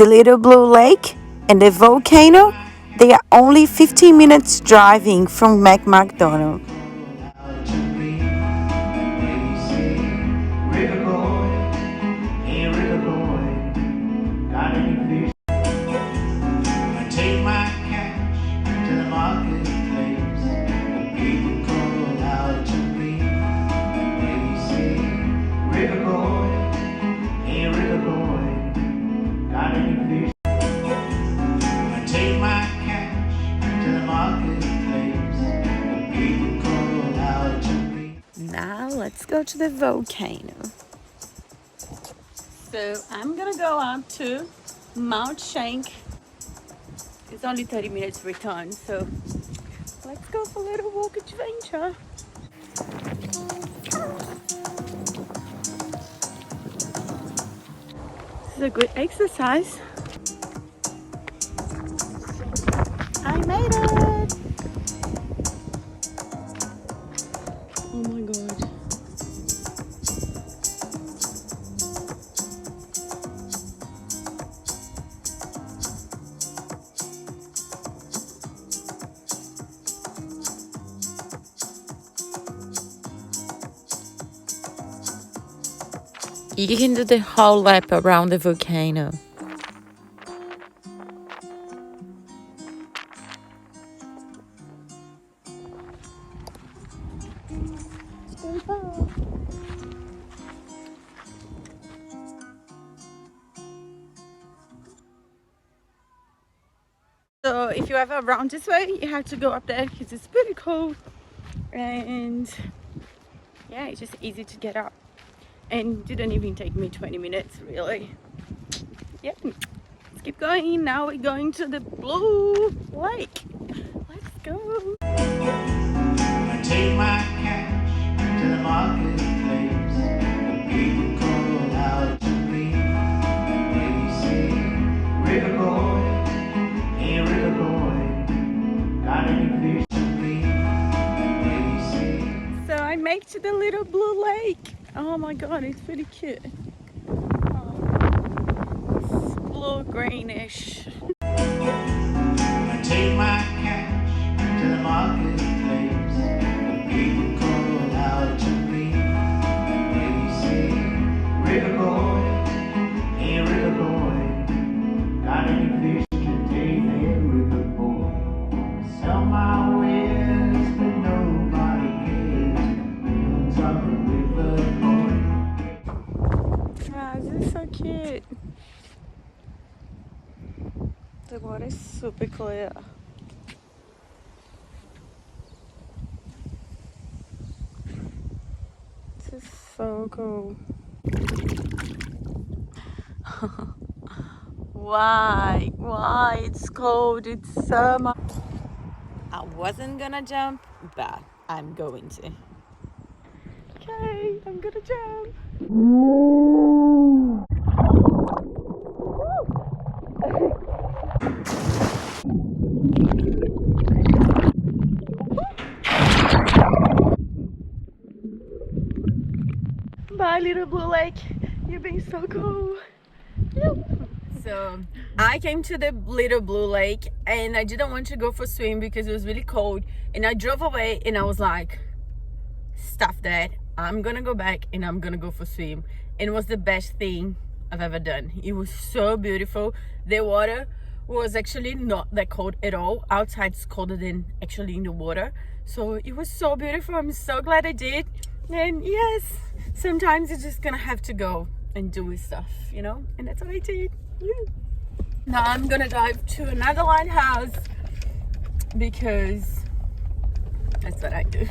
the Little Blue Lake and the volcano, they are only 15 minutes driving from MacDonnell. Now let's go to the volcano. So I'm gonna go up to Mount Schank. It's only 30 minutes return, so let's go for a little walk adventure. This is a good exercise. I made it! Oh my god. You can do the whole lap around the volcano. So if you ever around this way, you have to go up there because it's pretty cold, and yeah, it's just easy to get up, and didn't even take me 20 minutes really. Yep, let's keep going. Now we're going to the Blue Lake. Let's go. I take my cash to the marketplace, and people call out to me. They say, "River boy, hey river boy, got any fish to me?" They say. So I make to the Little Blue Lake. Oh my god, it's pretty cute. It's blue greenish. I take my cash to the marketplace, and people call out to me. They say, "River boy, hey river boy, got any fish today?" Hey river boy, sell my wares, but nobody cares. I'm a river boy. Ah, this is so cute. The water is super clear. This is so cool. Why? Why? It's cold. It's summer. I wasn't gonna jump, but I'm going to. Okay, I'm gonna jump. Bye, Little Blue Lake. You've been so cool. Yep. So I came to the Little Blue Lake and I didn't want to go for a swim because it was really cold, and I drove away and I was like, stuff that, I'm gonna go back and I'm gonna go for a swim. And it was the best thing I've ever done. It was so beautiful. The water was actually not that cold at all. Outside it's colder than actually in the water, so it was so beautiful. I'm so glad I did. And yes, sometimes you're just gonna have to go and do stuff, you know, and that's what I did. Yeah. Now I'm gonna drive to another lighthouse because that's what I do.